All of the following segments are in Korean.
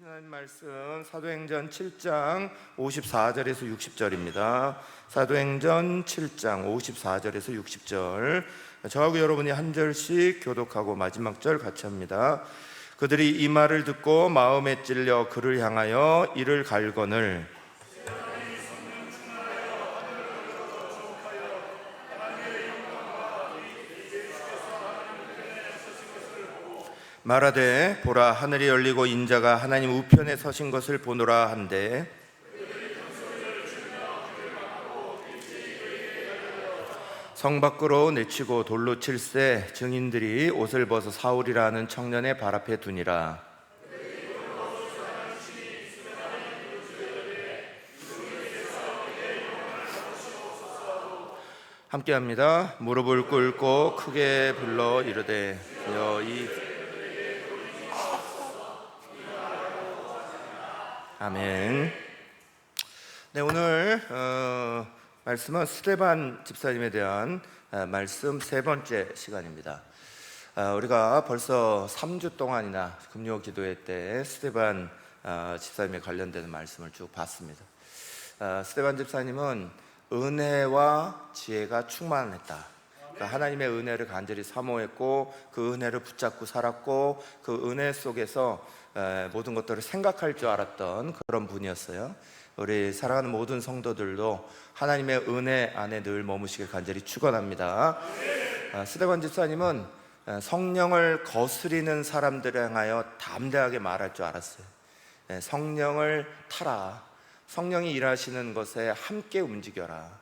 들으시는 말씀 사도행전 7장 54절에서 60절입니다. 사도행전 7장 54절에서 60절, 저하고 여러분이 한 절씩 교독하고 마지막 절 같이 합니다. 그들이 이 말을 듣고 마음에 찔려 그를 향하여 이를 갈거늘 말하되 보라, 하늘이 열리고 인자가 하나님 우편에 서신 것을 보노라 한데, 성 밖으로 내치고 돌로 칠세 증인들이 옷을 벗어 사울이라 하는 청년의 발 앞에 두니라. 함께합니다. 무릎을 꿇고 크게 불러 이르되 여이 아멘. 네, 오늘 말씀은 스데반 집사님에 대한 말씀 세 번째 시간입니다. 우리가 벌써 3주 동안이나 금요 기도회 때 스데반 집사님에 관련되는 말씀을 쭉 봤습니다. 스데반 집사님은 은혜와 지혜가 충만했다. 그러니까 하나님의 은혜를 간절히 사모했고 그 은혜를 붙잡고 살았고 그 은혜 속에서 모든 것들을 생각할 줄 알았던 그런 분이었어요. 우리 사랑하는 모든 성도들도 하나님의 은혜 안에 늘 머무시길 간절히 축원합니다. 스데반 집사님은 성령을 거스리는 사람들을 향하여 담대하게 말할 줄 알았어요. 성령을 타라, 성령이 일하시는 것에 함께 움직여라,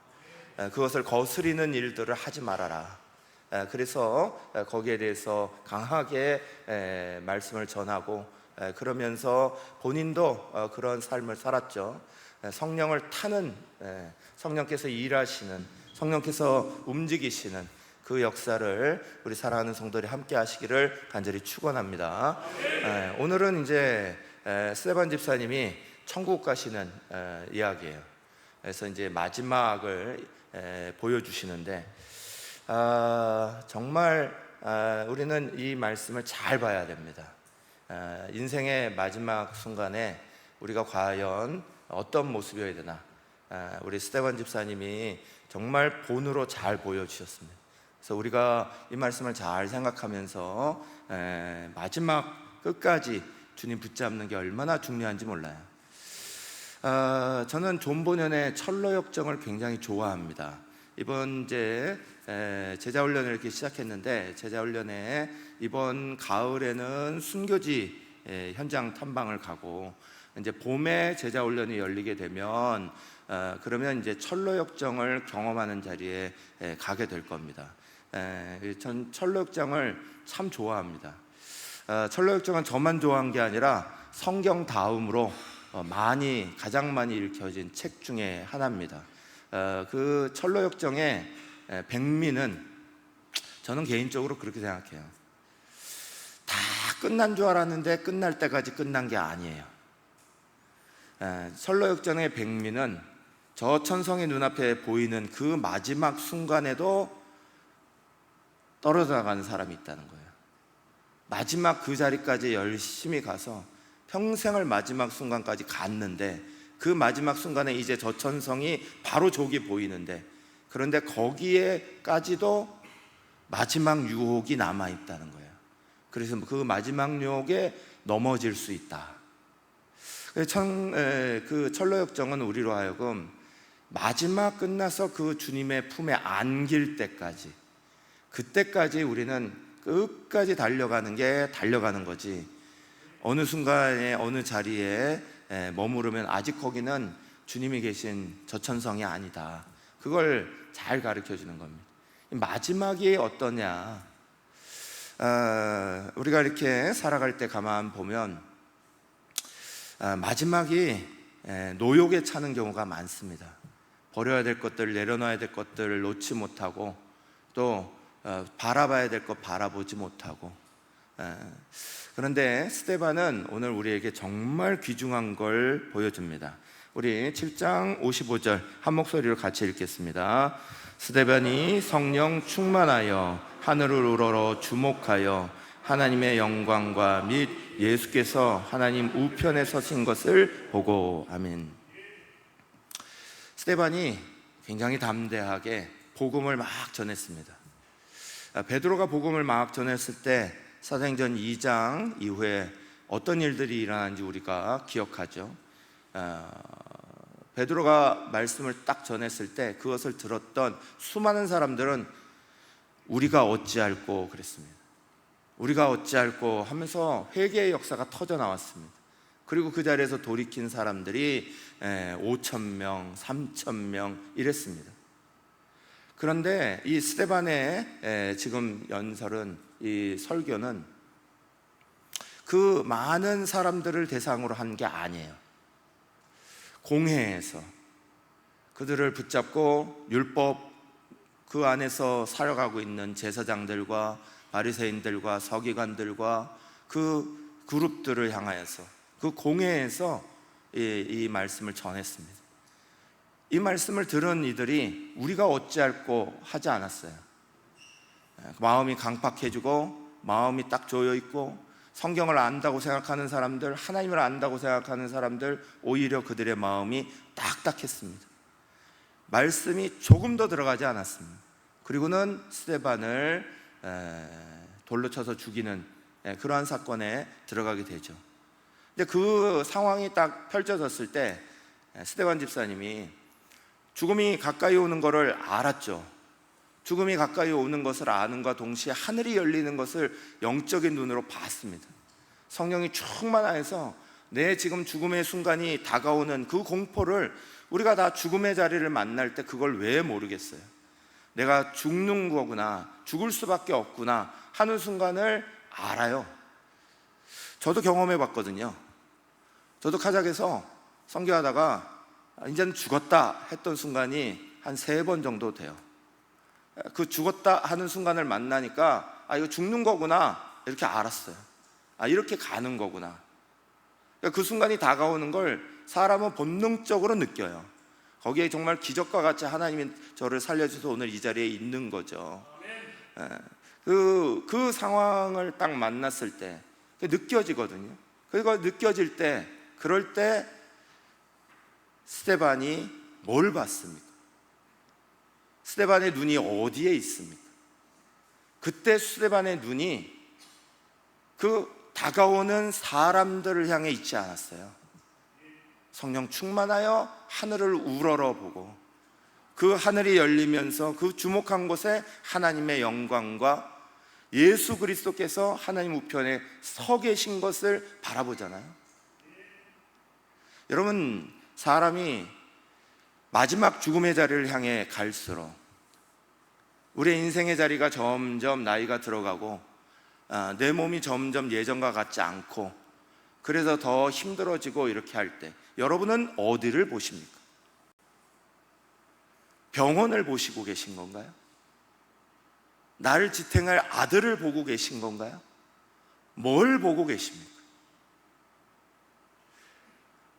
그것을 거스리는 일들을 하지 말아라. 그래서 거기에 대해서 강하게 말씀을 전하고 그러면서 본인도 그런 삶을 살았죠. 성령을 타는, 성령께서 일하시는, 성령께서 움직이시는 그 역사를 우리 사랑하는 성도들이 함께 하시기를 간절히 축원합니다. 오늘은 이제 스데반 집사님이 천국 가시는 이야기예요. 그래서 이제 마지막을 보여주시는데 정말 우리는 이 말씀을 잘 봐야 됩니다. 인생의 마지막 순간에 우리가 과연 어떤 모습이어야 되나, 우리 스데반 집사님이 정말 본으로 잘 보여주셨습니다. 그래서 우리가 이 말씀을 잘 생각하면서 마지막 끝까지 주님 붙잡는 게 얼마나 중요한지 몰라요. 저는 존 보년의 철로역정을 굉장히 좋아합니다. 이번 이제 제자훈련을 이렇게 시작했는데, 제자훈련에 이번 가을에는 순교지 현장 탐방을 가고, 이제 봄에 제자훈련이 열리게 되면 그러면 이제 철로역정을 경험하는 자리에 가게 될 겁니다. 전 철로역정을 참 좋아합니다. 철로역정은 저만 좋아한 게 아니라 성경 다음으로 가장 많이 읽혀진 책 중에 하나입니다. 그 철로역정의 백미는 저는 개인적으로 그렇게 생각해요. 다 끝난 줄 알았는데 끝날 때까지 끝난 게 아니에요. 철로역정의 백미는 저 천성의 눈앞에 보이는 그 마지막 순간에도 떨어져 나가는 사람이 있다는 거예요. 마지막 그 자리까지 열심히 가서 평생을 마지막 순간까지 갔는데, 그 마지막 순간에 이제 저 천성이 바로 저기 보이는데, 그런데 거기에까지도 마지막 유혹이 남아있다는 거예요. 그래서 그 마지막 유혹에 넘어질 수 있다. 그 철로역정은 우리로 하여금 마지막 끝나서 그 주님의 품에 안길 때까지, 그때까지 우리는 끝까지 달려가는 거지, 어느 순간에 어느 자리에 머무르면 아직 거기는 주님이 계신 저 천성이 아니다. 그걸 잘 가르쳐 주는 겁니다. 마지막이 어떠냐, 우리가 이렇게 살아갈 때 가만 보면 마지막이 노욕에 차는 경우가 많습니다. 버려야 될 것들, 내려놔야 될 것들을 놓지 못하고, 또 바라봐야 될 것 바라보지 못하고. 그런데 스데반은 오늘 우리에게 정말 귀중한 걸 보여줍니다. 우리 7장 55절 한 목소리로 같이 읽겠습니다. 스데반이 성령 충만하여 하늘을 우러러 주목하여 하나님의 영광과 및 예수께서 하나님 우편에 서신 것을 보고. 아멘. 스데반이 굉장히 담대하게 복음을 막 전했습니다. 베드로가 복음을 막 전했을 때 사도행전 2장 이후에 어떤 일들이 일어난지 우리가 기억하죠. 베드로가 말씀을 딱 전했을 때 그것을 들었던 수많은 사람들은 우리가 어찌할꼬 그랬습니다. 우리가 어찌할꼬 하면서 회개의 역사가 터져 나왔습니다. 그리고 그 자리에서 돌이킨 사람들이 5,000명, 3,000명 이랬습니다. 그런데 이 스데반의 지금 연설은, 이 설교는 그 많은 사람들을 대상으로 한 게 아니에요. 공회에서 그들을 붙잡고 율법 그 안에서 살아가고 있는 제사장들과 바리새인들과 서기관들과 그 그룹들을 향하여서 그 공회에서 이 말씀을 전했습니다. 이 말씀을 들은 이들이 우리가 어찌할꼬 하지 않았어요. 마음이 강팍해지고 마음이 딱 조여있고 성경을 안다고 생각하는 사람들, 하나님을 안다고 생각하는 사람들, 오히려 그들의 마음이 딱딱했습니다. 말씀이 조금 더 들어가지 않았습니다. 그리고는 스데반을 돌로 쳐서 죽이는 그러한 사건에 들어가게 되죠. 근데 그 상황이 딱 펼쳐졌을 때 스데반 집사님이 죽음이 가까이 오는 것을 알았죠. 죽음이 가까이 오는 것을 아는과 동시에 하늘이 열리는 것을 영적인 눈으로 봤습니다. 성령이 충만하여서 내 지금 죽음의 순간이 다가오는 그 공포를, 우리가 다 죽음의 자리를 만날 때 그걸 왜 모르겠어요? 내가 죽는 거구나, 죽을 수밖에 없구나 하는 순간을 알아요. 저도 경험해 봤거든요. 저도 카자흐에서 선교하다가 이제는 죽었다 했던 순간이 한 3번 정도 돼요. 그 죽었다 하는 순간을 만나니까 이거 죽는 거구나 이렇게 알았어요. 이렇게 가는 거구나. 그 순간이 다가오는 걸 사람은 본능적으로 느껴요. 거기에 정말 기적과 같이 하나님이 저를 살려주셔서 오늘 이 자리에 있는 거죠. 그 상황을 딱 만났을 때 느껴지거든요. 그리고 느껴질 때, 그럴 때 스데반이 뭘 봤습니까? 스데반의 눈이 어디에 있습니까? 그때 스데반의 눈이 그 다가오는 사람들을 향해 있지 않았어요. 성령 충만하여 하늘을 우러러보고 그 하늘이 열리면서 그 주목한 곳에 하나님의 영광과 예수 그리스도께서 하나님 우편에 서 계신 것을 바라보잖아요. 여러분, 사람이 마지막 죽음의 자리를 향해 갈수록 우리의 인생의 자리가 점점 나이가 들어가고 내 몸이 점점 예전과 같지 않고 그래서 더 힘들어지고 이렇게 할 때 여러분은 어디를 보십니까? 병원을 보시고 계신 건가요? 나를 지탱할 아들을 보고 계신 건가요? 뭘 보고 계십니까?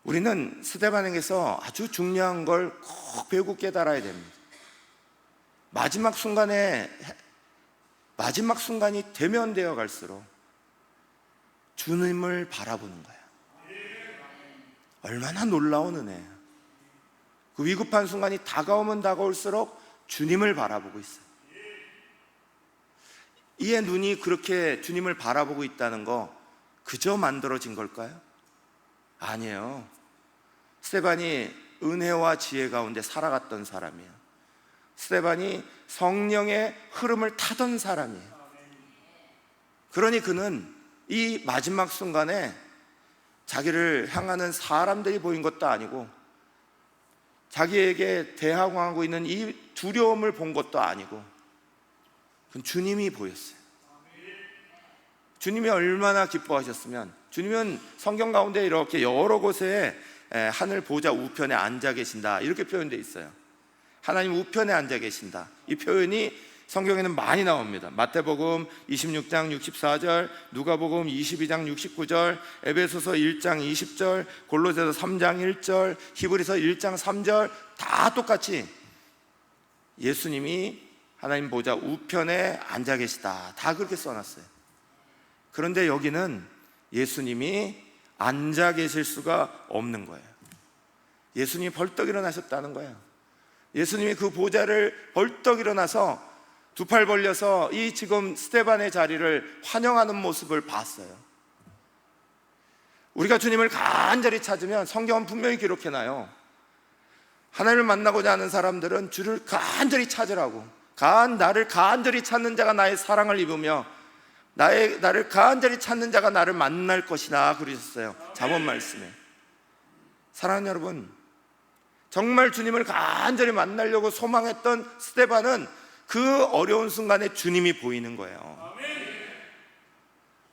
우리는 스데반에게서 아주 중요한 걸 꼭 배우고 깨달아야 됩니다. 마지막 순간이 되면 되어 갈수록 주님을 바라보는 거예요. 얼마나 놀라운 은혜예요. 그 위급한 순간이 다가오면 다가올수록 주님을 바라보고 있어요. 이의 눈이 그렇게 주님을 바라보고 있다는 거 그저 만들어진 걸까요? 아니에요. 스데반이 은혜와 지혜 가운데 살아갔던 사람이에요. 스데반이 성령의 흐름을 타던 사람이에요. 그러니 그는 이 마지막 순간에 자기를 향하는 사람들이 보인 것도 아니고 자기에게 대항하고 있는 이 두려움을 본 것도 아니고 그건 주님이 보였어요. 주님이 얼마나 기뻐하셨으면, 주님은 성경 가운데 이렇게 여러 곳에 하늘 보좌 우편에 앉아 계신다 이렇게 표현되어 있어요. 하나님 우편에 앉아 계신다, 이 표현이 성경에는 많이 나옵니다. 마태복음 26장 64절, 누가복음 22장 69절, 에베소서 1장 20절, 골로새서 3장 1절, 히브리서 1장 3절 다 똑같이 예수님이 하나님 보좌 우편에 앉아 계시다 다 그렇게 써놨어요. 그런데 여기는 예수님이 앉아 계실 수가 없는 거예요. 예수님이 벌떡 일어나셨다는 거예요. 예수님이 그 보좌를 벌떡 일어나서 두 팔 벌려서 이 지금 스데반의 자리를 환영하는 모습을 봤어요. 우리가 주님을 간절히 찾으면 성경은 분명히 기록해놔요. 하나님을 만나고자 하는 사람들은 주를 간절히 찾으라고, 나를 간절히 찾는 자가 나의 사랑을 입으며 나를 간절히 찾는 자가 나를 만날 것이나 그러셨어요. 잠언 말씀에. 사랑하는 여러분, 정말 주님을 간절히 만나려고 소망했던 스데반은 그 어려운 순간에 주님이 보이는 거예요.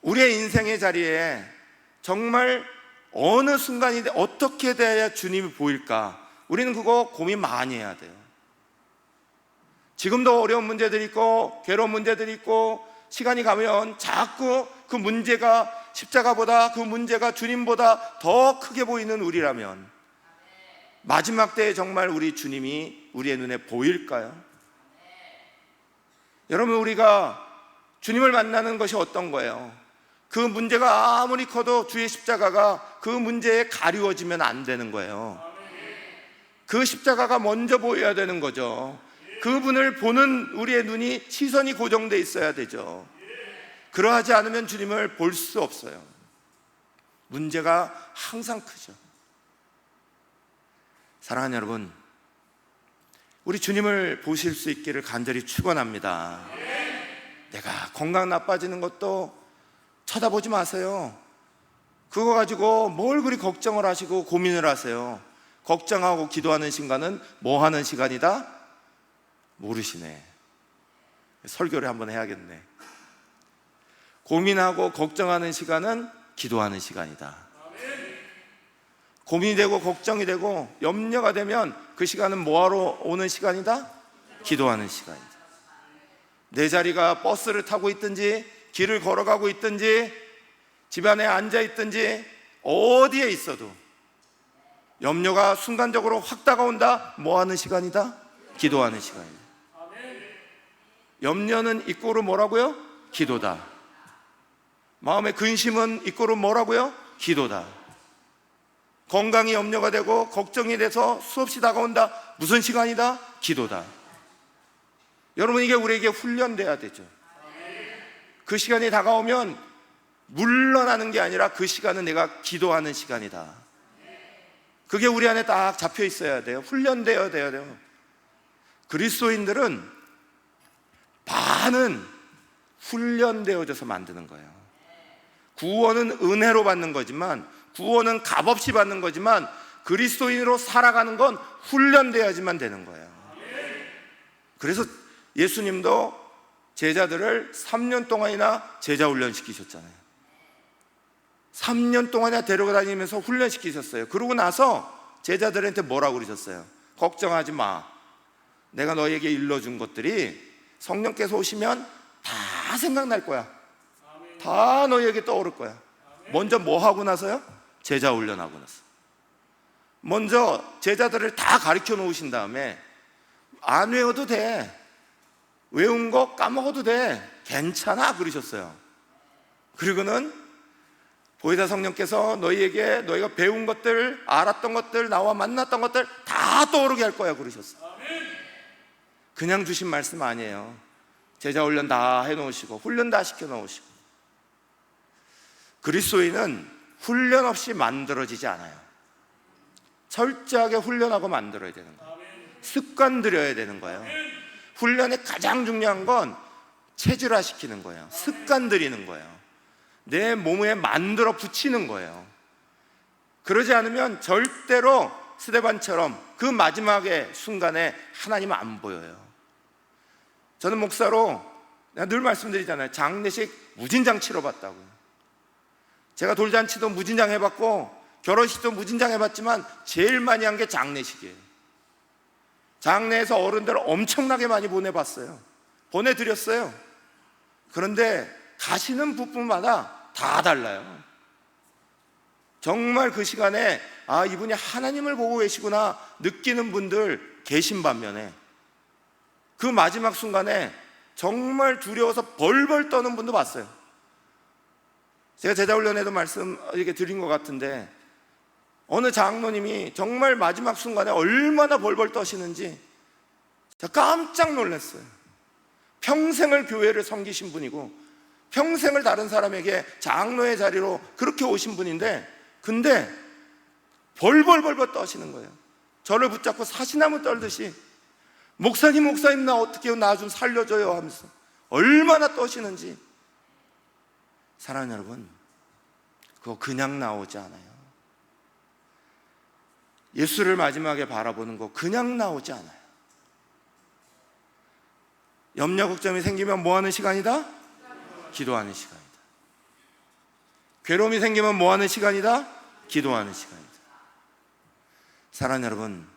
우리의 인생의 자리에 정말 어느 순간이 어떻게 돼야 주님이 보일까? 우리는 그거 고민 많이 해야 돼요. 지금도 어려운 문제들이 있고 괴로운 문제들이 있고, 시간이 가면 자꾸 그 문제가 십자가보다, 그 문제가 주님보다 더 크게 보이는 우리라면 마지막 때에 정말 우리 주님이 우리의 눈에 보일까요? 여러분, 우리가 주님을 만나는 것이 어떤 거예요? 그 문제가 아무리 커도 주의 십자가가 그 문제에 가리워지면 안 되는 거예요. 그 십자가가 먼저 보여야 되는 거죠. 그분을 보는 우리의 눈이, 시선이 고정돼 있어야 되죠. 그러하지 않으면 주님을 볼 수 없어요. 문제가 항상 크죠. 사랑하는 여러분, 우리 주님을 보실 수 있기를 간절히 축원합니다. 내가 건강 나빠지는 것도 쳐다보지 마세요. 그거 가지고 뭘 그리 걱정을 하시고 고민을 하세요. 걱정하고 기도하는 시간은 뭐 하는 시간이다? 모르시네. 설교를 한번 해야겠네. 고민하고 걱정하는 시간은 기도하는 시간이다. 고민이 되고 걱정이 되고 염려가 되면 그 시간은 뭐하러 오는 시간이다? 기도하는 시간이다. 내 자리가 버스를 타고 있든지 길을 걸어가고 있든지 집안에 앉아 있든지 어디에 있어도 염려가 순간적으로 확 다가온다? 뭐 하는 시간이다? 기도하는 시간이다. 염려는 이꼬르 뭐라고요? 기도다. 마음의 근심은 이꼬르 뭐라고요? 기도다. 건강이 염려가 되고 걱정이 돼서 수없이 다가온다. 무슨 시간이다? 기도다. 여러분, 이게 우리에게 훈련돼야 되죠. 그 시간이 다가오면 물러나는 게 아니라 그 시간은 내가 기도하는 시간이다. 그게 우리 안에 딱 잡혀 있어야 돼요. 훈련되어야 돼요. 그리스도인들은 반은 훈련되어져서 만드는 거예요. 구원은 은혜로 받는 거지만, 구원은 값없이 받는 거지만, 그리스도인으로 살아가는 건 훈련되어야지만 되는 거예요. 그래서 예수님도 제자들을 3년 동안이나 제자 훈련시키셨잖아요. 3년 동안이나 데려다니면서 훈련시키셨어요. 그러고 나서 제자들한테 뭐라고 그러셨어요? 걱정하지 마. 내가 너에게 일러준 것들이 성령께서 오시면 다 생각날 거야. 다 너에게 떠오를 거야. 먼저 뭐 하고 나서요? 제자 훈련하고 나서. 먼저 제자들을 다 가르쳐 놓으신 다음에 안 외워도 돼. 외운 거 까먹어도 돼. 괜찮아. 그러셨어요. 그리고는 보혜사 성령께서 너희에게 너희가 배운 것들, 알았던 것들, 나와 만났던 것들 다 떠오르게 할 거야. 그러셨어요. 그냥 주신 말씀 아니에요. 제자 훈련 다 해놓으시고 훈련 다 시켜놓으시고. 그리스도인은 훈련 없이 만들어지지 않아요. 철저하게 훈련하고 만들어야 되는 거예요. 습관 들여야 되는 거예요. 훈련의 가장 중요한 건 체질화 시키는 거예요. 습관 들이는 거예요. 내 몸에 만들어 붙이는 거예요. 그러지 않으면 절대로 스데반처럼 그 마지막의 순간에 하나님은 안 보여요. 저는 목사로 내가 늘 말씀드리잖아요. 장례식 무진장 치러봤다고요. 제가 돌잔치도 무진장 해봤고 결혼식도 무진장 해봤지만 제일 많이 한 게 장례식이에요. 장례에서 어른들을 엄청나게 많이 보내봤어요. 보내드렸어요. 그런데 가시는 부분마다 다 달라요. 정말 그 시간에 아, 이분이 하나님을 보고 계시구나 느끼는 분들 계신 반면에 그 마지막 순간에 정말 두려워서 벌벌 떠는 분도 봤어요. 제가 제자훈련에도 말씀 이렇게 드린 것 같은데, 어느 장로님이 정말 마지막 순간에 얼마나 벌벌 떠시는지 제가 깜짝 놀랐어요. 평생을 교회를 섬기신 분이고 평생을 다른 사람에게 장로의 자리로 그렇게 오신 분인데, 근데 벌벌 떠시는 거예요. 저를 붙잡고 사시나무 떨듯이 목사님 나 어떻게 나 좀 살려줘요 하면서 얼마나 떠시는지. 사랑하는 여러분, 그거 그냥 나오지 않아요. 예수를 마지막에 바라보는 거 그냥 나오지 않아요. 염려 걱정이 생기면 뭐 하는 시간이다? 기도하는 시간이다. 괴로움이 생기면 뭐 하는 시간이다? 기도하는 시간이다. 사랑하는 여러분,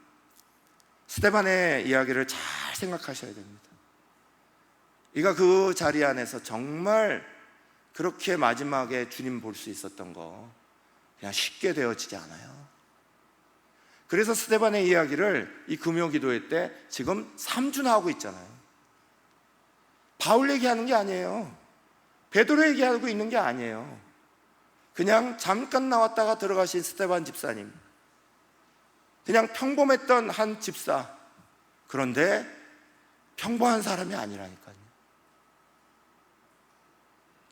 스데반의 이야기를 잘 생각하셔야 됩니다. 이가 그 자리 안에서 정말 그렇게 마지막에 주님 볼 수 있었던 거 그냥 쉽게 되어지지 않아요. 그래서 스데반의 이야기를 이 금요기도회 때 지금 3주나 하고 있잖아요. 바울 얘기하는 게 아니에요. 베드로 얘기하고 있는 게 아니에요. 그냥 잠깐 나왔다가 들어가신 스데반 집사님, 그냥 평범했던 한 집사, 그런데 평범한 사람이 아니라니까요.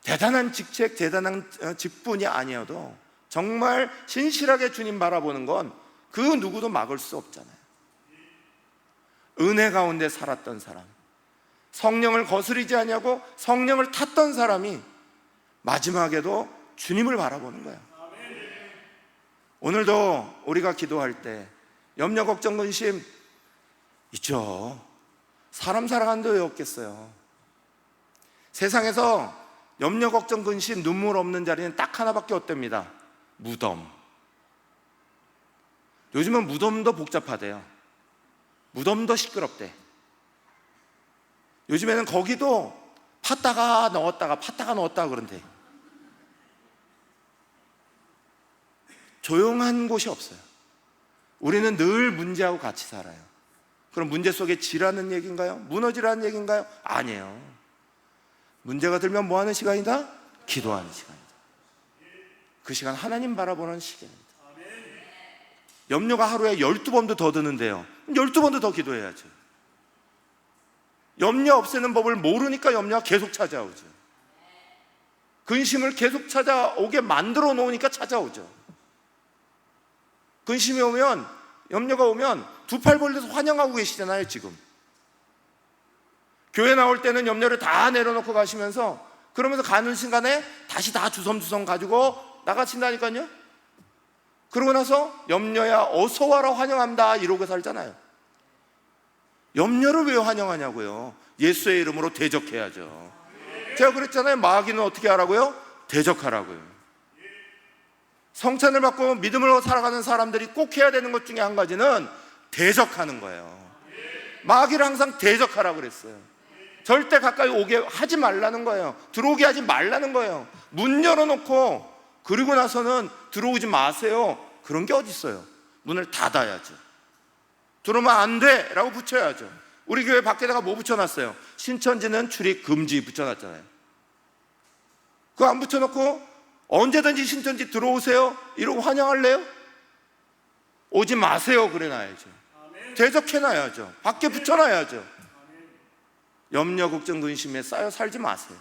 대단한 직책, 대단한 직분이 아니어도 정말 신실하게 주님 바라보는 건 그 누구도 막을 수 없잖아요. 은혜 가운데 살았던 사람, 성령을 거스리지 아니하고 성령을 탔던 사람이 마지막에도 주님을 바라보는 거예요. 오늘도 우리가 기도할 때 염려, 걱정, 근심 있죠. 사람 사랑하는데 왜 없겠어요? 세상에서 염려, 걱정, 근심, 눈물 없는 자리는 딱 하나밖에 없답니다. 무덤. 요즘은 무덤도 복잡하대요. 무덤도 시끄럽대. 요즘에는 거기도 팠다가 넣었다가 그런데 조용한 곳이 없어요. 우리는 늘 문제하고 같이 살아요. 그럼 문제 속에 지라는 얘기인가요? 무너지라는 얘기인가요? 아니에요. 문제가 들면 뭐 하는 시간이다? 기도하는 시간이다. 그 시간 하나님 바라보는 시간입니다. 염려가 하루에 12번도 더 드는데요, 12번도 더 기도해야죠. 염려 없애는 법을 모르니까 염려가 계속 찾아오죠. 근심을 계속 찾아오게 만들어 놓으니까 찾아오죠. 근심이 오면, 염려가 오면 두 팔 벌려서 환영하고 계시잖아요. 지금 교회 나올 때는 염려를 다 내려놓고 가시면서, 그러면서 가는 순간에 다시 다 주섬주섬 가지고 나가신다니까요. 그러고 나서 염려야 어서 와라 환영한다 이러고 살잖아요. 염려를 왜 환영하냐고요? 예수의 이름으로 대적해야죠. 제가 그랬잖아요. 마귀는 어떻게 하라고요? 대적하라고요. 성찬을 받고 믿음으로 살아가는 사람들이 꼭 해야 되는 것 중에 한 가지는 대적하는 거예요. 마귀를 항상 대적하라고 그랬어요. 절대 가까이 오게 하지 말라는 거예요. 들어오게 하지 말라는 거예요. 문 열어놓고 그리고 나서는 들어오지 마세요, 그런 게 어디 있어요? 문을 닫아야죠. 들어오면 안 돼 라고 붙여야죠. 우리 교회 밖에다가 뭐 붙여놨어요? 신천지는 출입 금지 붙여놨잖아요. 그거 안 붙여놓고 언제든지 신천지 들어오세요 이러고 환영할래요? 오지 마세요 그래놔야죠. 대적해놔야죠. 밖에 붙여놔야죠. 염려, 걱정, 근심에 쌓여 살지 마세요.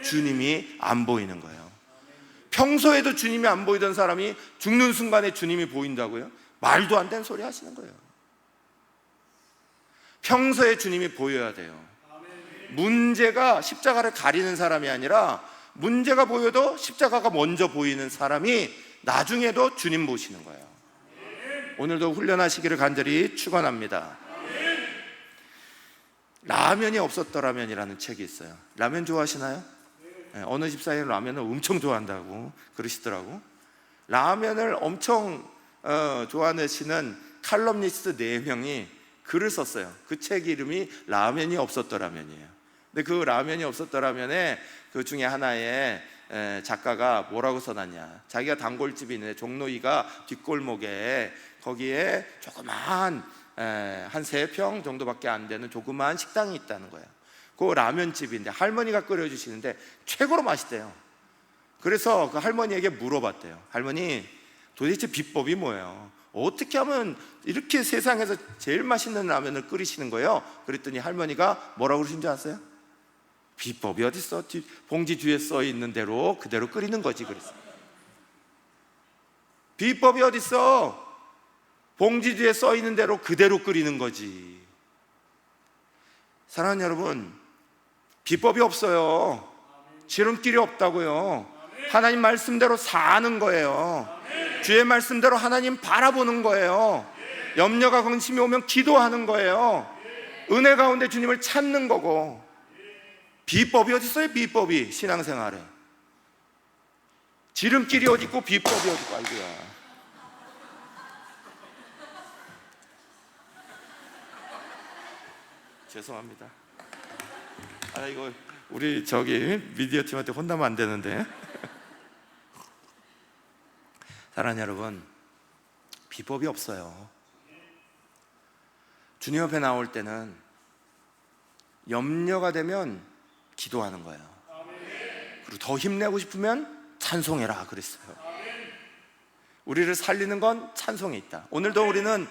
주님이 안 보이는 거예요. 평소에도 주님이 안 보이던 사람이 죽는 순간에 주님이 보인다고요? 말도 안 되는 소리 하시는 거예요. 평소에 주님이 보여야 돼요. 문제가 십자가를 가리는 사람이 아니라, 문제가 보여도 십자가가 먼저 보이는 사람이 나중에도 주님 보시는 거예요. 오늘도 훈련하시기를 간절히 축원합니다. 라면이 없었더라면이라는 책이 있어요. 라면 좋아하시나요? 어느 집사님 라면을 엄청 좋아한다고 그러시더라고. 라면을 엄청 좋아하시는 칼럼니스트 4명이 글을 썼어요. 그 책 이름이 라면이 없었더라면이에요. 근데 그 라면이 없었더라면에 그 중에 하나의 작가가 뭐라고 써놨냐, 자기가 단골집이 있는데 종로 2가 뒷골목에 거기에 조그마한 한 3평 정도밖에 안 되는 조그마한 식당이 있다는 거예요. 그 라면집인데 할머니가 끓여주시는데 최고로 맛있대요. 그래서 그 할머니에게 물어봤대요. 할머니, 도대체 비법이 뭐예요? 어떻게 하면 이렇게 세상에서 제일 맛있는 라면을 끓이시는 거예요? 그랬더니 할머니가 뭐라고 그러신 줄 아세요? 비법이 어딨어? 봉지 뒤에 써 있는 대로 그대로 끓이는 거지. 그랬어요. 비법이 어딨어? 봉지 뒤에 써 있는 대로 그대로 끓이는 거지. 사랑하는 여러분, 비법이 없어요. 지름길이 없다고요. 하나님 말씀대로 사는 거예요. 주의 말씀대로 하나님 바라보는 거예요. 염려가 근심이 오면 기도하는 거예요. 은혜 가운데 주님을 찾는 거고. 비법이 어디 있어요? 비법이 신앙생활에. 지름길이 어디 있고 비법이 어디 있고. 아이고야. 죄송합니다. 이거 우리 저기 미디어 팀한테 혼나면 안 되는데. 사랑하는 여러분, 비법이 없어요. 주님 앞에 나올 때는 염려가 되면 기도하는 거예요. 그리고 더 힘내고 싶으면 찬송해라 그랬어요. 우리를 살리는 건 찬송에 있다. 오늘도 우리는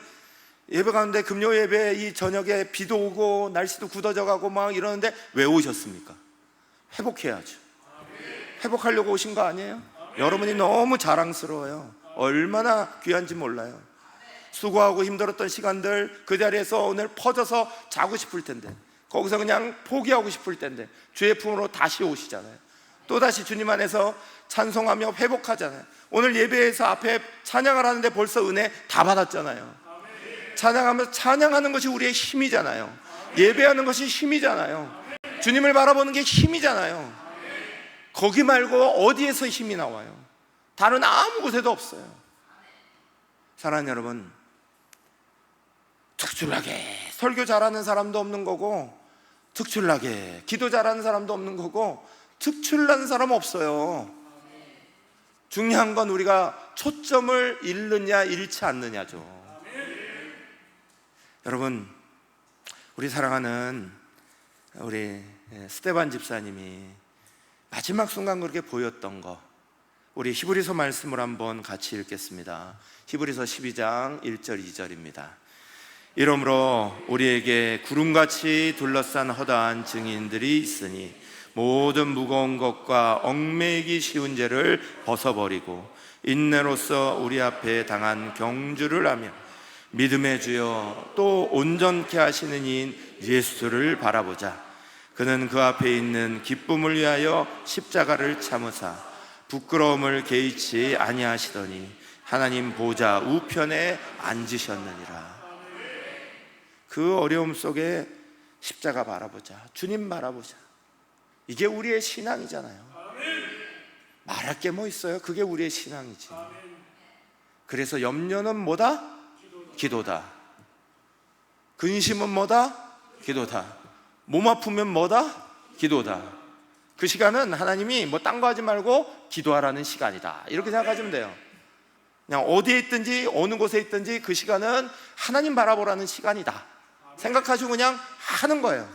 예배 가운데 금요 예배 이 저녁에 비도 오고 날씨도 굳어져 가고 막 이러는데 왜 오셨습니까? 회복해야죠. 회복하려고 오신 거 아니에요? 여러분이 너무 자랑스러워요. 얼마나 귀한지 몰라요. 수고하고 힘들었던 시간들 그 자리에서 오늘 퍼져서 자고 싶을 텐데, 거기서 그냥 포기하고 싶을 텐데 주의 품으로 다시 오시잖아요. 또다시 주님 안에서 찬송하며 회복하잖아요. 오늘 예배에서 앞에 찬양을 하는데 벌써 은혜 다 받았잖아요. 찬양하면서 찬양하는 것이 우리의 힘이잖아요. 예배하는 것이 힘이잖아요. 주님을 바라보는 게 힘이잖아요. 거기 말고 어디에서 힘이 나와요? 다른 아무 곳에도 없어요. 사랑하는 여러분, 특출나게 설교 잘하는 사람도 없는 거고, 특출나게 기도 잘하는 사람도 없는 거고, 특출난 사람 없어요. 중요한 건 우리가 초점을 잃느냐 잃지 않느냐죠. 여러분, 우리 사랑하는 우리 스테반 집사님이 마지막 순간 그렇게 보였던 거, 우리 히브리서 말씀을 한번 같이 읽겠습니다. 히브리서 12장 1절 2절입니다. 이러므로 우리에게 구름같이 둘러싼 허다한 증인들이 있으니 모든 무거운 것과 얽매이기 쉬운 죄를 벗어버리고 인내로서 우리 앞에 당한 경주를 하며 믿음의 주여 또 온전케 하시는 이인 예수를 바라보자. 그는 그 앞에 있는 기쁨을 위하여 십자가를 참으사 부끄러움을 개의치 아니하시더니 하나님 보좌 우편에 앉으셨느니라. 그 어려움 속에 십자가 바라보자, 주님 바라보자. 이게 우리의 신앙이잖아요. 말할 게 뭐 있어요? 그게 우리의 신앙이지. 그래서 염려는 뭐다? 기도다. 근심은 뭐다? 기도다. 몸 아프면 뭐다? 기도다. 그 시간은 하나님이 뭐 딴 거 하지 말고 기도하라는 시간이다, 이렇게 생각하시면 돼요. 그냥 어디에 있든지 어느 곳에 있든지 그 시간은 하나님 바라보라는 시간이다 생각하시고 그냥 하는 거예요.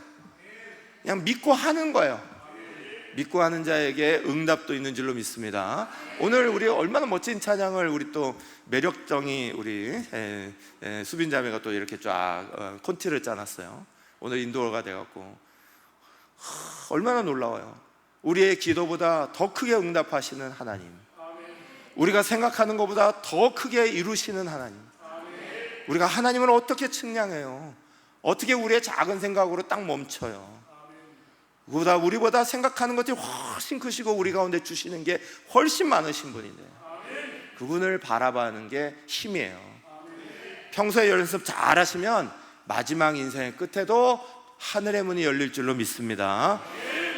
그냥 믿고 하는 거예요. 믿고 하는 자에게 응답도 있는 줄로 믿습니다. 오늘 우리 얼마나 멋진 찬양을 우리 또 매력정이 우리 수빈 자매가 또 이렇게 쫙 콘티를 짜놨어요. 오늘 인도가 돼갖고 얼마나 놀라워요. 우리의 기도보다 더 크게 응답하시는 하나님, 우리가 생각하는 것보다 더 크게 이루시는 하나님, 우리가 하나님을 어떻게 측량해요? 어떻게 우리의 작은 생각으로 딱 멈춰요? 우리보다 생각하는 것이 훨씬 크시고 우리 가운데 주시는 게 훨씬 많으신 분인데 그분을 바라보는 게 힘이에요. 평소에 연습 잘 하시면 마지막 인생의 끝에도 하늘의 문이 열릴 줄로 믿습니다.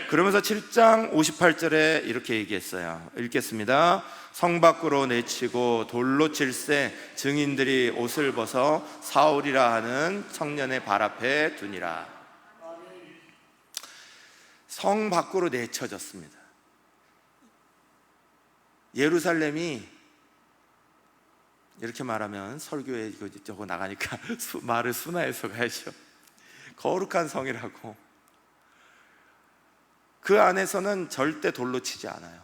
그러면서 7장 58절에 이렇게 얘기했어요. 읽겠습니다. 성 밖으로 내치고 돌로 칠세 증인들이 옷을 벗어 사울이라 하는 청년의 발 앞에 두니라. 성 밖으로 내쳐졌습니다. 예루살렘이, 이렇게 말하면 설교에 이거 저거 나가니까 말을 순화해서 가야죠. 거룩한 성이라고. 그 안에서는 절대 돌로 치지 않아요.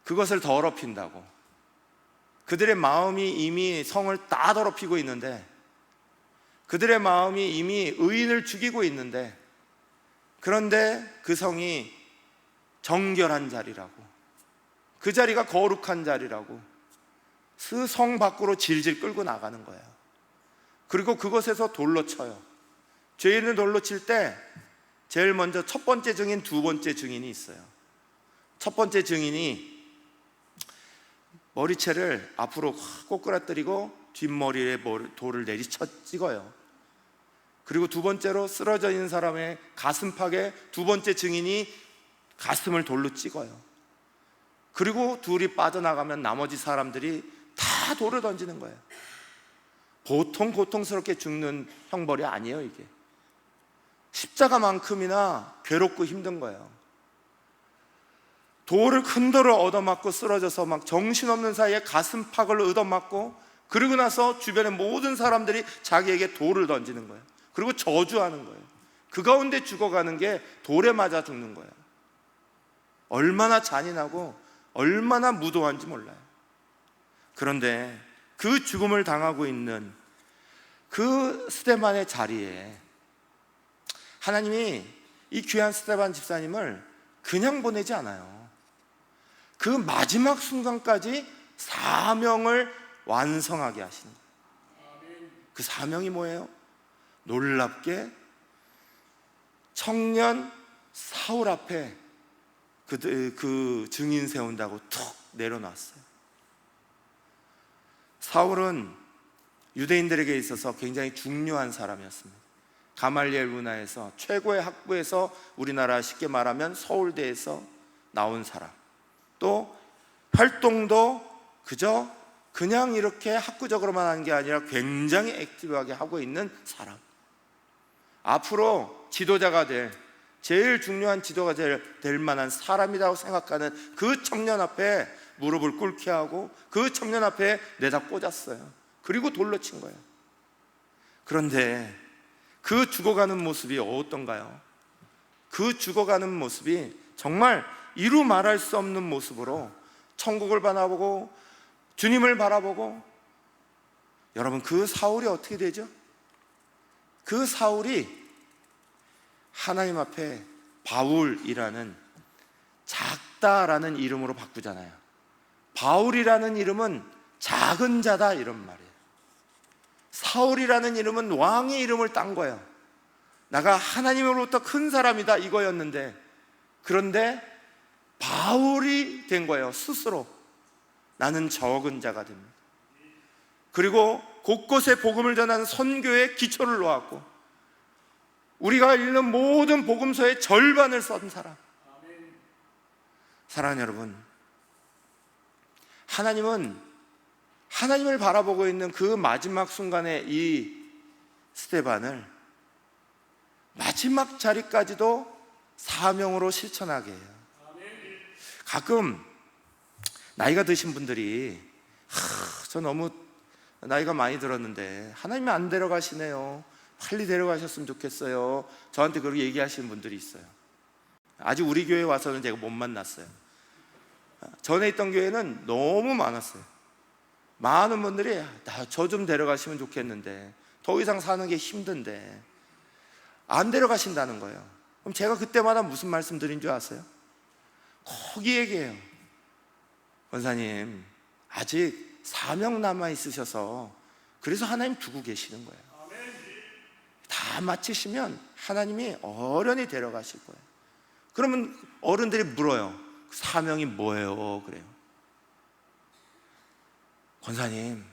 그것을 더럽힌다고. 그들의 마음이 이미 성을 다 더럽히고 있는데, 그들의 마음이 이미 의인을 죽이고 있는데, 그런데 그 성이 정결한 자리라고, 그 자리가 거룩한 자리라고 그 성 밖으로 질질 끌고 나가는 거예요. 그리고 그곳에서 돌로 쳐요. 죄인을 돌로 칠 때 제일 먼저 첫 번째 증인, 두 번째 증인이 있어요. 첫 번째 증인이 머리채를 앞으로 꼬꾸라뜨리고 뒷머리에 돌을 내리쳐 찍어요. 그리고 두 번째로 쓰러져 있는 사람의 가슴팍에 두 번째 증인이 가슴을 돌로 찍어요. 그리고 둘이 빠져나가면 나머지 사람들이 다 돌을 던지는 거예요. 보통 고통스럽게 죽는 형벌이 아니에요. 이게 십자가만큼이나 괴롭고 힘든 거예요. 큰 돌을 얻어맞고 쓰러져서 막 정신없는 사이에 가슴팍을 얻어맞고, 그리고 나서 주변의 모든 사람들이 자기에게 돌을 던지는 거예요. 그리고 저주하는 거예요. 그 가운데 죽어가는 게 돌에 맞아 죽는 거예요. 얼마나 잔인하고 얼마나 무도한지 몰라요. 그런데 그 죽음을 당하고 있는 그 스데반의 자리에 하나님이 이 귀한 스데반 집사님을 그냥 보내지 않아요. 그 마지막 순간까지 사명을 완성하게 하시는 거예요. 그 사명이 뭐예요? 놀랍게 청년 사울 앞에 그 증인 세운다고 툭 내려놨어요. 사울은 유대인들에게 있어서 굉장히 중요한 사람이었습니다. 가말리엘 문화에서 최고의 학부에서, 우리나라 쉽게 말하면 서울대에서 나온 사람, 또 활동도 그냥 이렇게 학구적으로만 하는 게 아니라 굉장히 액티브하게 하고 있는 사람, 앞으로 지도자가 제일 중요한 지도가 될 만한 사람이라고 생각하는 그 청년 앞에 무릎을 꿇게 하고 그 청년 앞에 내다 꽂았어요. 그리고 돌로 친 거예요. 그런데 그 죽어가는 모습이 어떤가요? 그 죽어가는 모습이 정말 이루 말할 수 없는 모습으로 천국을 바라보고 주님을 바라보고, 여러분 그 사울이 어떻게 되죠? 그 사울이 하나님 앞에 바울이라는 작다라는 이름으로 바꾸잖아요. 바울이라는 이름은 작은 자다 이런 말이에요. 사울이라는 이름은 왕의 이름을 딴 거예요. 나가 하나님으로부터 큰 사람이다 이거였는데, 그런데 바울이 된 거예요. 스스로 나는 적은 자가 됩니다. 그리고 곳곳에 복음을 전하는 선교에 기초를 놓았고, 우리가 읽는 모든 복음서의 절반을 쓴 사람. 사랑하는 여러분, 하나님은 하나님을 바라보고 있는 그 마지막 순간에 이 스데반을 마지막 자리까지도 사명으로 실천하게 해요. 가끔 나이가 드신 분들이 저 너무 나이가 많이 들었는데 하나님이 안 데려가시네요, 빨리 데려가셨으면 좋겠어요, 저한테 그렇게 얘기하시는 분들이 있어요. 아직 우리 교회에 와서는 제가 못 만났어요. 전에 있던 교회는 너무 많았어요. 많은 분들이 저 좀 데려가시면 좋겠는데, 더 이상 사는 게 힘든데 안 데려가신다는 거예요. 그럼 제가 그때마다 무슨 말씀 드린 줄 아세요? 거기 얘기해요. 권사님, 아직 사명 남아 있으셔서 그래서 하나님 두고 계시는 거예요. 다 마치시면 하나님이 어련히 데려가실 거예요. 그러면 어른들이 물어요. 사명이 뭐예요? 그래요. 권사님,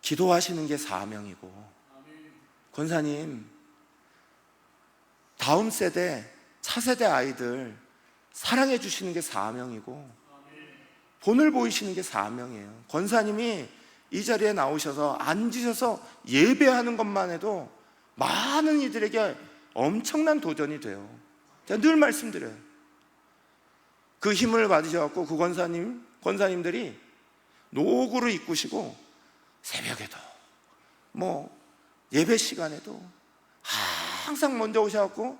기도하시는 게 사명이고, 권사님, 다음 세대, 차세대 아이들 사랑해 주시는 게 사명이고, 본을 보이시는 게 사명이에요. 권사님이 이 자리에 나오셔서 앉으셔서 예배하는 것만 해도 많은 이들에게 엄청난 도전이 돼요. 제가 늘 말씀드려요. 그 힘을 받으셔갖고 그 권사님들이 노구를 이꾸시고 새벽에도 예배 시간에도 항상 먼저 오셔갖고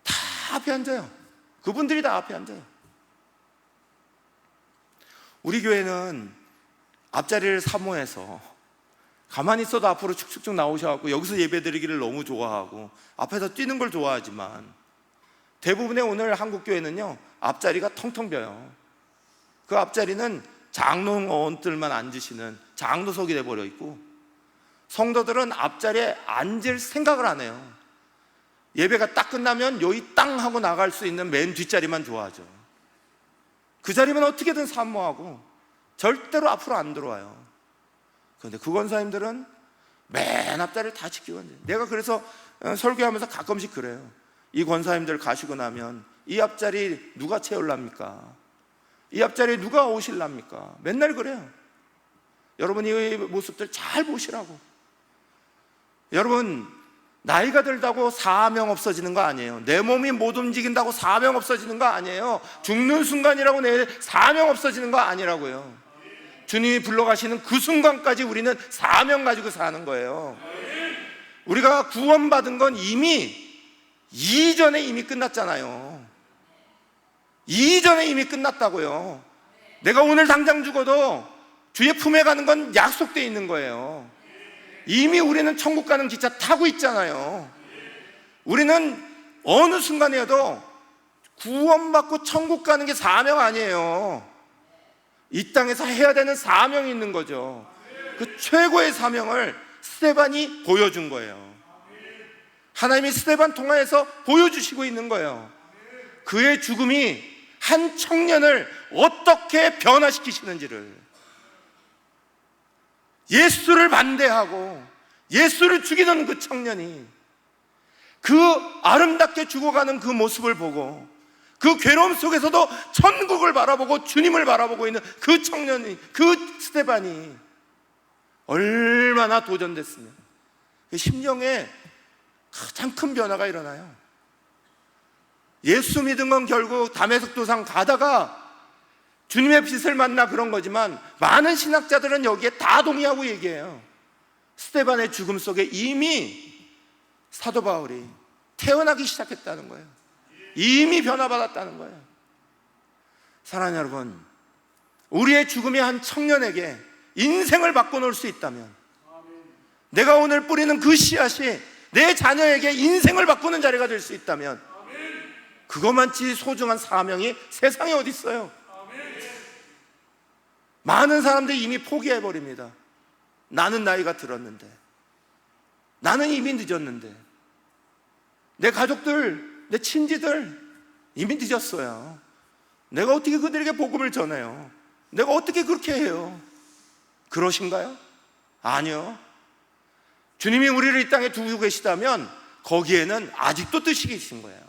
다 앞에 앉아요. 그분들이 다 앞에 앉아요. 우리 교회는 앞자리를 사모해서 가만히 있어도 앞으로 축축축 나오셔갖고 여기서 예배드리기를 너무 좋아하고 앞에서 뛰는 걸 좋아하지만, 대부분의 오늘 한국 교회는요 앞자리가 텅텅 비어요. 그 앞자리는 장로원들만 앉으시는 장로석이 돼버려 있고, 성도들은 앞자리에 앉을 생각을 안 해요. 예배가 딱 끝나면 여기 땅 하고 나갈 수 있는 맨 뒷자리만 좋아하죠. 그 자리면 어떻게든 사모하고 절대로 앞으로 안 들어와요. 그런데 그 권사님들은 맨 앞자리를 다 지키고 앉아요. 내가 그래서 설교하면서 가끔씩 그래요. 이 권사님들 가시고 나면 이 앞자리 누가 채울랍니까? 이 앞자리에 누가 오실랍니까? 맨날 그래요. 여러분, 이 모습들 잘 보시라고. 여러분, 나이가 들다고 사명 없어지는 거 아니에요. 내 몸이 못 움직인다고 사명 없어지는 거 아니에요. 죽는 순간이라고 내 사명 없어지는 거 아니라고요. 주님이 불러가시는 그 순간까지 우리는 사명 가지고 사는 거예요. 우리가 구원받은 건 이전에 이미 끝났잖아요. 이전에 이미 끝났다고요. 내가 오늘 당장 죽어도 주의 품에 가는 건 약속되어 있는 거예요. 이미 우리는 천국 가는 기차 타고 있잖아요. 우리는 어느 순간에도 구원받고 천국 가는 게 사명 아니에요. 이 땅에서 해야 되는 사명이 있는 거죠. 그 최고의 사명을 스데반이 보여준 거예요. 하나님이 스데반 통하여서 보여주시고 있는 거예요. 그의 죽음이 한 청년을 어떻게 변화시키시는지를, 예수를 반대하고 예수를 죽이던 그 청년이 그 아름답게 죽어가는 그 모습을 보고, 그 괴로움 속에서도 천국을 바라보고 주님을 바라보고 있는 그 청년이, 그 스데반이 얼마나 도전됐으면 그 심령에 가장 큰 변화가 일어나요. 예수 믿은 건 결국 다메섹 도상 가다가 주님의 빛을 만나 그런 거지만, 많은 신학자들은 여기에 다 동의하고 얘기해요. 스데반의 죽음 속에 이미 사도 바울이 태어나기 시작했다는 거예요. 이미 변화받았다는 거예요. 사랑하는 여러분, 우리의 죽음이 한 청년에게 인생을 바꿔놓을 수 있다면, 내가 오늘 뿌리는 그 씨앗이 내 자녀에게 인생을 바꾸는 자리가 될 수 있다면, 그것만치 소중한 사명이 세상에 어디 있어요? 많은 사람들이 이미 포기해버립니다. 나는 나이가 들었는데, 나는 이미 늦었는데, 내 가족들, 내 친지들 이미 늦었어요. 내가 어떻게 그들에게 복음을 전해요? 내가 어떻게 그렇게 해요? 그러신가요? 아니요. 주님이 우리를 이 땅에 두고 계시다면 거기에는 아직도 뜻이 계신 거예요.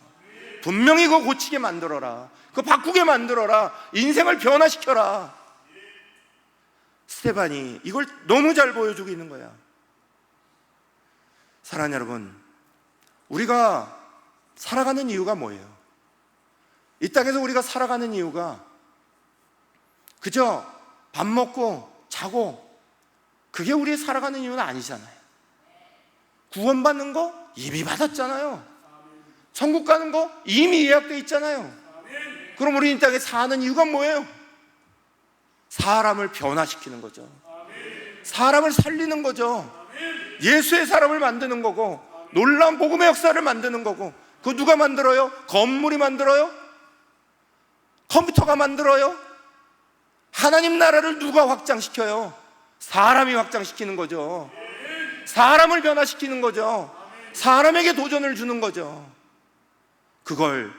분명히 그거 고치게 만들어라, 그거 바꾸게 만들어라, 인생을 변화시켜라. 스데반이 이걸 너무 잘 보여주고 있는 거야. 사랑하는 여러분, 우리가 살아가는 이유가 뭐예요? 이 땅에서 우리가 살아가는 이유가 그저 밥 먹고 자고, 그게 우리의 살아가는 이유는 아니잖아요. 구원받는 거 이미 받았잖아요. 천국 가는 거 이미 예약되어 있잖아요. 그럼 우리 이 땅에 사는 이유가 뭐예요? 사람을 변화시키는 거죠. 사람을 살리는 거죠. 예수의 사람을 만드는 거고, 놀라운 복음의 역사를 만드는 거고. 그거 누가 만들어요? 건물이 만들어요? 컴퓨터가 만들어요? 하나님 나라를 누가 확장시켜요? 사람이 확장시키는 거죠. 사람을 변화시키는 거죠. 사람에게 도전을 주는 거죠. 그걸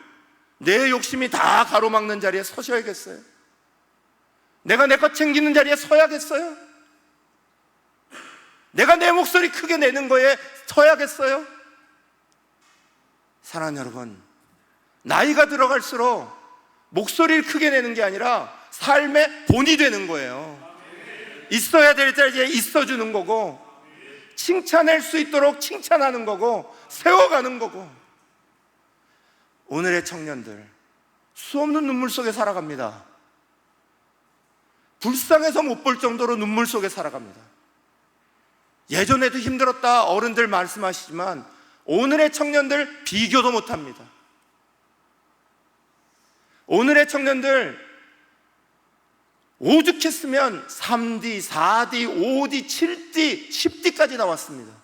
내 욕심이 다 가로막는 자리에 서셔야겠어요? 내가 내 것 챙기는 자리에 서야겠어요? 내가 내 목소리 크게 내는 거에 서야겠어요? 사랑하는 여러분, 나이가 들어갈수록 목소리를 크게 내는 게 아니라 삶의 본이 되는 거예요. 있어야 될 자리에 있어주는 거고, 칭찬할 수 있도록 칭찬하는 거고, 세워가는 거고. 오늘의 청년들 수없는 눈물 속에 살아갑니다. 불쌍해서 못 볼 정도로 눈물 속에 살아갑니다. 예전에도 힘들었다 어른들 말씀하시지만 오늘의 청년들 비교도 못합니다. 오늘의 청년들 오죽했으면 3D, 4D, 5D, 7D, 10D까지 나왔습니다.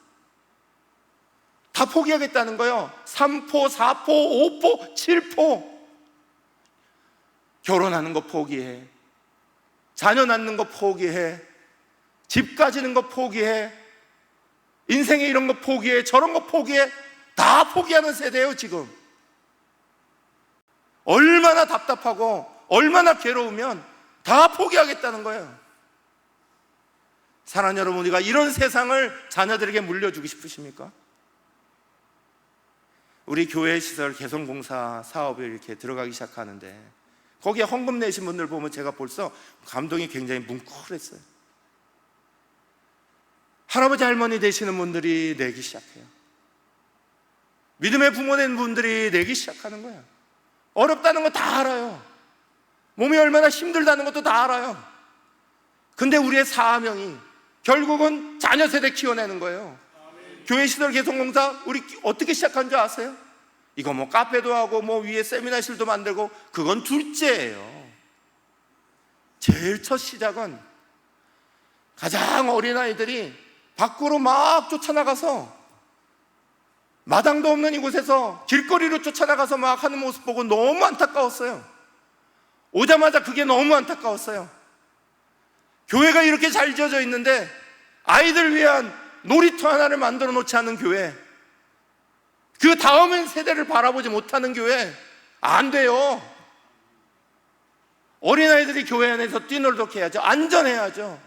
다 포기하겠다는 거예요. 3포, 4포, 5포, 7포. 결혼하는 거 포기해, 자녀 낳는 거 포기해, 집 가지는 거 포기해, 인생에 이런 거 포기해, 저런 거 포기해. 다 포기하는 세대예요 지금. 얼마나 답답하고 얼마나 괴로우면 다 포기하겠다는 거예요. 사랑하는 여러분, 우리가 이런 세상을 자녀들에게 물려주고 싶으십니까? 우리 교회 시설 개선공사 사업에 이렇게 들어가기 시작하는데 거기에 헌금 내신 분들 보면 제가 벌써 감동이 굉장히 뭉클했어요. 할아버지 할머니 되시는 분들이 내기 시작해요. 믿음의 부모 된 분들이 내기 시작하는 거예요. 어렵다는 거 다 알아요. 몸이 얼마나 힘들다는 것도 다 알아요. 근데 우리의 사명이 결국은 자녀 세대 키워내는 거예요. 교회 시설 개선공사 우리 어떻게 시작한 줄 아세요? 이거 뭐 카페도 하고 뭐 위에 세미나실도 만들고 그건 둘째예요. 제일 첫 시작은 가장 어린 아이들이 밖으로 막 쫓아나가서 마당도 없는 이곳에서 길거리로 쫓아나가서 막 하는 모습 보고 너무 안타까웠어요. 오자마자 그게 너무 안타까웠어요. 교회가 이렇게 잘 지어져 있는데 아이들 위한 놀이터 하나를 만들어 놓지 않은 교회, 그 다음 세대를 바라보지 못하는 교회, 안 돼요. 어린아이들이 교회 안에서 뛰놀도록 해야죠. 안전해야죠.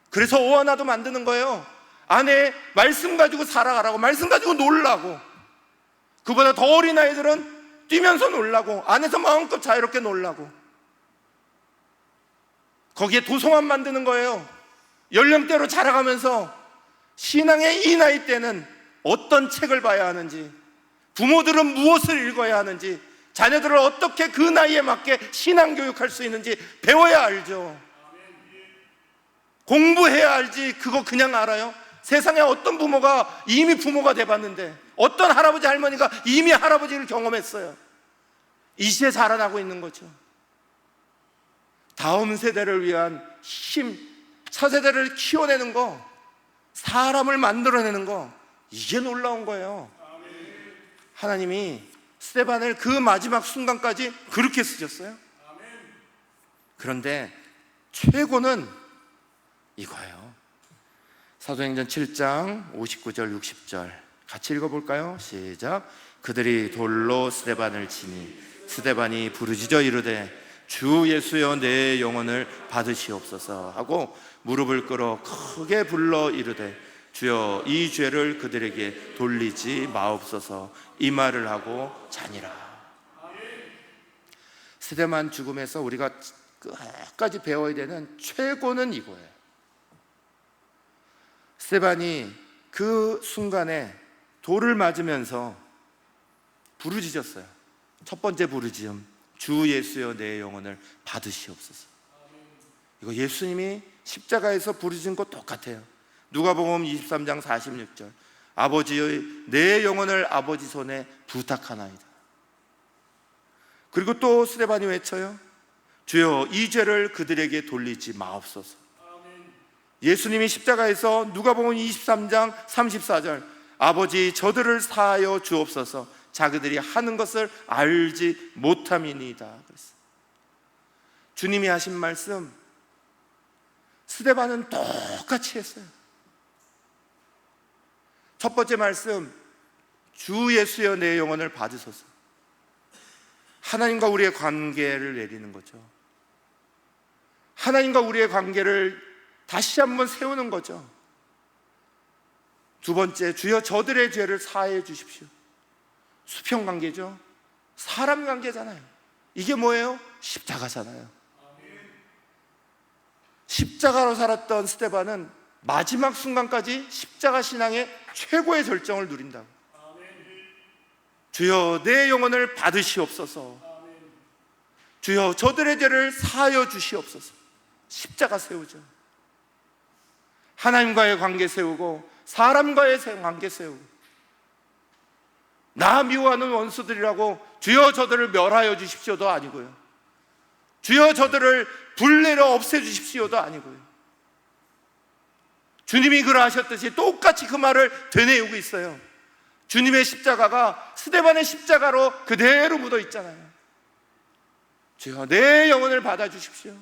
그래서 오하나도 만드는 거예요. 안에 말씀 가지고 살아가라고, 말씀 가지고 놀라고. 그보다 더 어린 아이들은 뛰면서 놀라고, 안에서 마음껏 자유롭게 놀라고. 거기에 도서관 만드는 거예요. 연령대로 자라가면서 신앙의 이 나이 때는 어떤 책을 봐야 하는지, 부모들은 무엇을 읽어야 하는지, 자녀들을 어떻게 그 나이에 맞게 신앙 교육할 수 있는지 배워야 알죠. 공부해야 알지. 그거 그냥 알아요? 세상에 어떤 부모가 이미 부모가 돼봤는데, 어떤 할아버지 할머니가 이미 할아버지를 경험했어요. 이 시대에 자라나고 있는 거죠. 다음 세대를 위한 힘, 차세대를 키워내는 거, 사람을 만들어내는 거, 이게 놀라운 거예요. 하나님이 스데반을 그 마지막 순간까지 그렇게 쓰셨어요. 그런데 최고는 이거예요. 사도행전 7장 59절 60절 같이 읽어볼까요? 시작. 그들이 돌로 스데반을 치니 스데반이 부르짖어 이르되 주 예수여 내 영혼을 받으시옵소서 하고 무릎을 꿇어 크게 불러 이르되 주여 이 죄를 그들에게 돌리지 마옵소서 이 말을 하고 자니라. 스데반 죽음에서 우리가 끝까지 배워야 되는 최고는 이거예요. 스데반이 그 순간에 돌을 맞으면서 부르짖었어요. 첫 번째 부르짖음, 주 예수여 내 영혼을 받으시옵소서. 이거 예수님이 십자가에서 부르짖은 것 똑같아요. 누가복음 23장 46절 아버지의 내 영혼을 아버지 손에 부탁하나이다. 그리고 또 스데반이 외쳐요. 주여 이 죄를 그들에게 돌리지 마옵소서. 예수님이 십자가에서 누가복음 23장 34절 아버지 저들을 사하여 주옵소서 자기들이 하는 것을 알지 못함이니이다 그랬어요. 주님이 하신 말씀 스데반은 똑같이 했어요. 첫 번째 말씀, 주 예수여 내 영혼을 받으소서. 하나님과 우리의 관계를 내리는 거죠. 하나님과 우리의 관계를 다시 한번 세우는 거죠. 두 번째, 주여 저들의 죄를 사하여 주십시오. 수평 관계죠. 사람 관계잖아요. 이게 뭐예요? 십자가잖아요. 십자가로 살았던 스데반은 마지막 순간까지 십자가 신앙의 최고의 절정을 누린다고. 주여 내 영혼을 받으시옵소서. 주여 저들의 죄를 사하여 주시옵소서. 십자가 세우죠. 하나님과의 관계 세우고 사람과의 관계 세우고, 나 미워하는 원수들이라고 주여 저들을 멸하여 주십시오도 아니고요. 주여 저들을 불내려 없애주십시오도 아니고요. 주님이 그러하셨듯이 똑같이 그 말을 되뇌우고 있어요. 주님의 십자가가 스데반의 십자가로 그대로 묻어 있잖아요. 주여 내 영혼을 받아주십시오.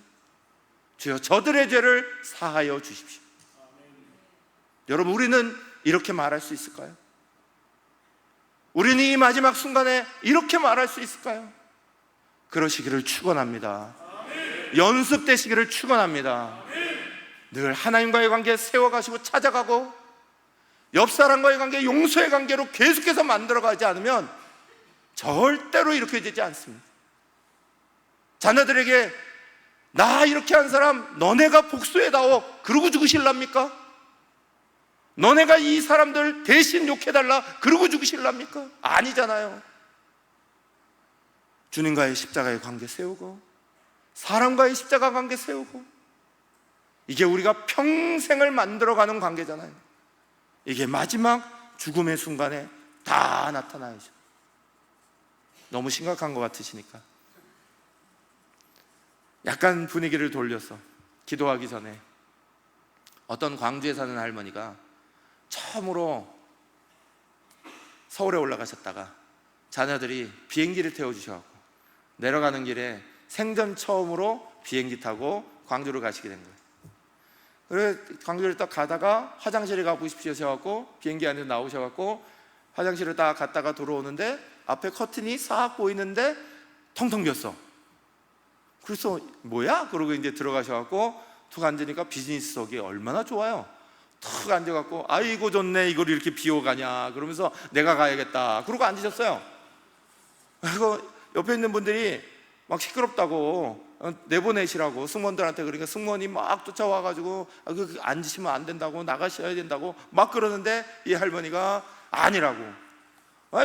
주여 저들의 죄를 사하여 주십시오. 여러분, 우리는 이렇게 말할 수 있을까요? 우리는 이 마지막 순간에 이렇게 말할 수 있을까요? 그러시기를 축원합니다. 연습되시기를 축원합니다. 늘 하나님과의 관계 세워가시고 찾아가고 옆 사람과의 관계, 용서의 관계로 계속해서 만들어가지 않으면 절대로 이렇게 되지 않습니다. 자녀들에게 나 이렇게 한 사람 너네가 복수해다오 그러고 죽으실랍니까? 너네가 이 사람들 대신 욕해달라 그러고 죽으실랍니까? 아니잖아요. 주님과의 십자가의 관계 세우고 사람과의 십자가 관계 세우고, 이게 우리가 평생을 만들어가는 관계잖아요. 이게 마지막 죽음의 순간에 다 나타나야죠. 너무 심각한 것 같으시니까 약간 분위기를 돌려서 기도하기 전에 어떤 광주에 사는 할머니가 처음으로 서울에 올라가셨다가 자녀들이 비행기를 태워주셔서 내려가는 길에 생전 처음으로 비행기 타고 광주로 가시게 된 거예요. 그래 광주를 딱 가다가 화장실에 가고 싶으셔서 비행기 안에서 나오셔서 화장실을 딱 갔다가 들어오는데 앞에 커튼이 싹 보이는데 텅텅 비었어. 그래서 뭐야? 그러고 이제 들어가셔서 툭 앉으니까 비즈니스석이 얼마나 좋아요. 툭 앉아갖고 아이고 좋네, 이걸 이렇게 비워가냐 그러면서 내가 가야겠다 그러고 앉으셨어요. 그리고 옆에 있는 분들이 막 시끄럽다고 내보내시라고 승무원들한테, 그러니까 승무원이 막 쫓아와가지고 앉으시면 안 된다고, 나가셔야 된다고 막 그러는데 이 할머니가 아니라고,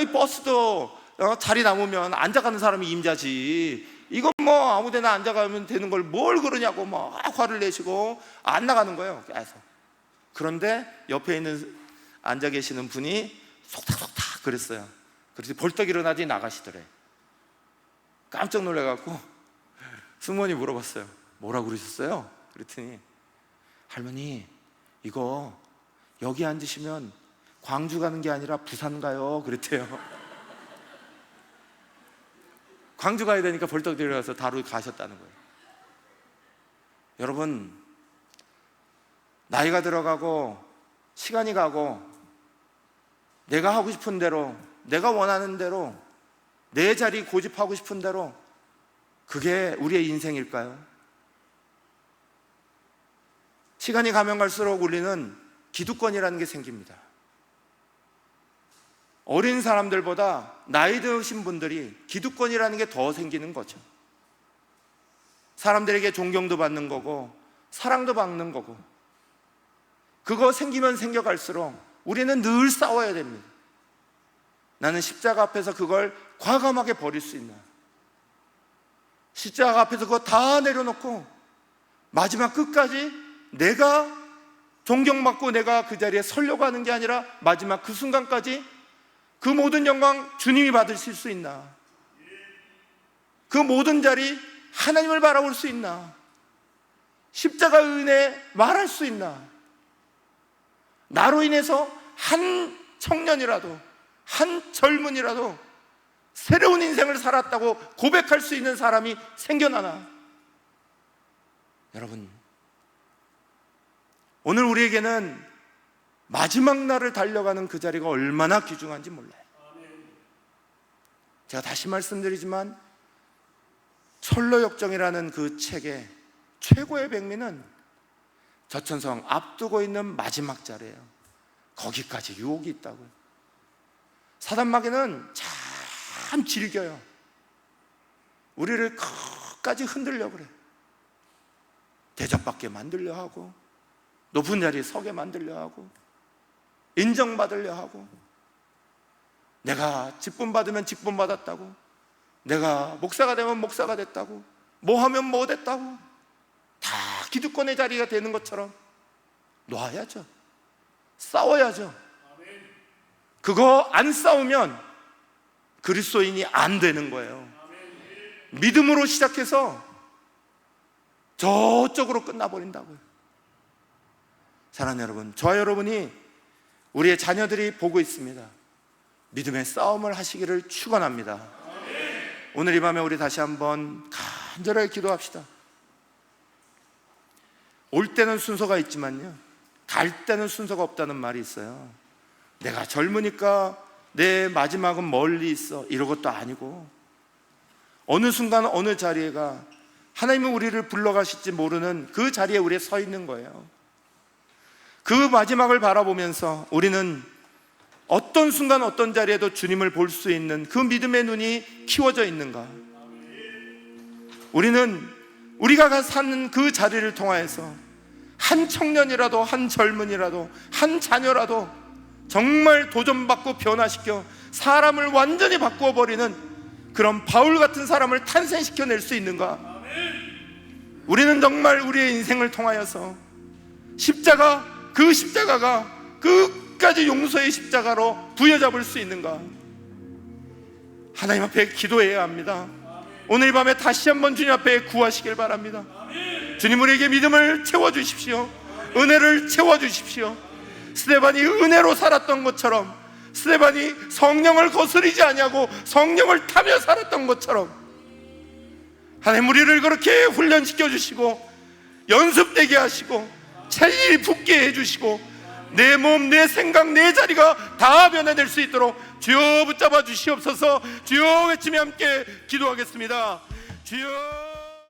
이 버스도 자리 남으면 앉아가는 사람이 임자지, 이건 뭐 아무데나 앉아가면 되는 걸 뭘 그러냐고 막 화를 내시고 안 나가는 거예요 계속. 그런데 옆에 있는 앉아 계시는 분이 속닥속닥 그랬어요. 그래서 벌떡 일어나지 나가시더래. 깜짝 놀라갖고 승무원이 물어봤어요. 뭐라고 그러셨어요? 그랬더니 할머니 이거 여기 앉으시면 광주 가는 게 아니라 부산 가요 그랬대요. 광주 가야 되니까 벌떡 내려가서 다루 가셨다는 거예요. 여러분, 나이가 들어가고 시간이 가고 내가 하고 싶은 대로, 내가 원하는 대로, 내 자리 고집하고 싶은 대로, 그게 우리의 인생일까요? 시간이 가면 갈수록 우리는 기득권이라는 게 생깁니다. 어린 사람들보다 나이 드신 분들이 기득권이라는 게 더 생기는 거죠. 사람들에게 존경도 받는 거고 사랑도 받는 거고, 그거 생기면 생겨갈수록 우리는 늘 싸워야 됩니다. 나는 십자가 앞에서 그걸 과감하게 버릴 수 있나? 십자가 앞에서 그거 다 내려놓고 마지막 끝까지 내가 존경받고 내가 그 자리에 서려고 하는 게 아니라 마지막 그 순간까지 그 모든 영광 주님이 받으실 수 있나? 그 모든 자리 하나님을 바라볼 수 있나? 십자가 은혜 말할 수 있나? 나로 인해서 한 청년이라도, 한 젊은이라도 새로운 인생을 살았다고 고백할 수 있는 사람이 생겨나나? 여러분, 오늘 우리에게는 마지막 날을 달려가는 그 자리가 얼마나 귀중한지 몰라요. 제가 다시 말씀드리지만 철로역정이라는 그 책의 최고의 백미는 저천성 앞두고 있는 마지막 자리예요. 거기까지 유혹이 있다고요. 사단마귀는 참 즐겨요. 우리를 끝까지 흔들려고 그래. 대접받게 만들려 하고, 높은 자리에 서게 만들려 하고, 인정받으려 하고, 내가 직분 받으면 직분 받았다고, 내가 목사가 되면 목사가 됐다고, 뭐 하면 뭐 됐다고, 다 기득권의 자리가 되는 것처럼 놓아야죠. 싸워야죠. 그거 안 싸우면 그리스도인이 안 되는 거예요. 믿음으로 시작해서 저쪽으로 끝나버린다고요. 사랑하는 여러분, 저와 여러분이, 우리의 자녀들이 보고 있습니다. 믿음의 싸움을 하시기를 축원합니다. 오늘 이 밤에 우리 다시 한번 간절하게 기도합시다. 올 때는 순서가 있지만요, 갈 때는 순서가 없다는 말이 있어요. 내가 젊으니까 내 마지막은 멀리 있어, 이런 것도 아니고, 어느 순간 어느 자리에가 하나님은 우리를 불러가실지 모르는 그 자리에 우리가 서 있는 거예요. 그 마지막을 바라보면서 우리는 어떤 순간 어떤 자리에도 주님을 볼 수 있는 그 믿음의 눈이 키워져 있는가? 우리는 우리가 사는 그 자리를 통하여서 한 청년이라도, 한 젊은이라도, 한 자녀라도 정말 도전받고 변화시켜 사람을 완전히 바꾸어 버리는 그런 바울 같은 사람을 탄생시켜낼 수 있는가? 우리는 정말 우리의 인생을 통하여서 십자가, 그 십자가가 끝까지 용서의 십자가로 부여잡을 수 있는가? 하나님 앞에 기도해야 합니다. 오늘 이 밤에 다시 한번 주님 앞에 구하시길 바랍니다. 주님, 우리에게 믿음을 채워주십시오. 은혜를 채워주십시오. 스데반이 은혜로 살았던 것처럼, 스데반이 성령을 거스르지 아니하고 성령을 타며 살았던 것처럼, 하나님 우리를 그렇게 훈련시켜 주시고 연습되게 하시고 체질이 붙게 해주시고 내 몸, 내 생각, 내 자리가 다 변화될 수 있도록 주여 붙잡아 주시옵소서. 주여 외치며 함께 기도하겠습니다. 주여.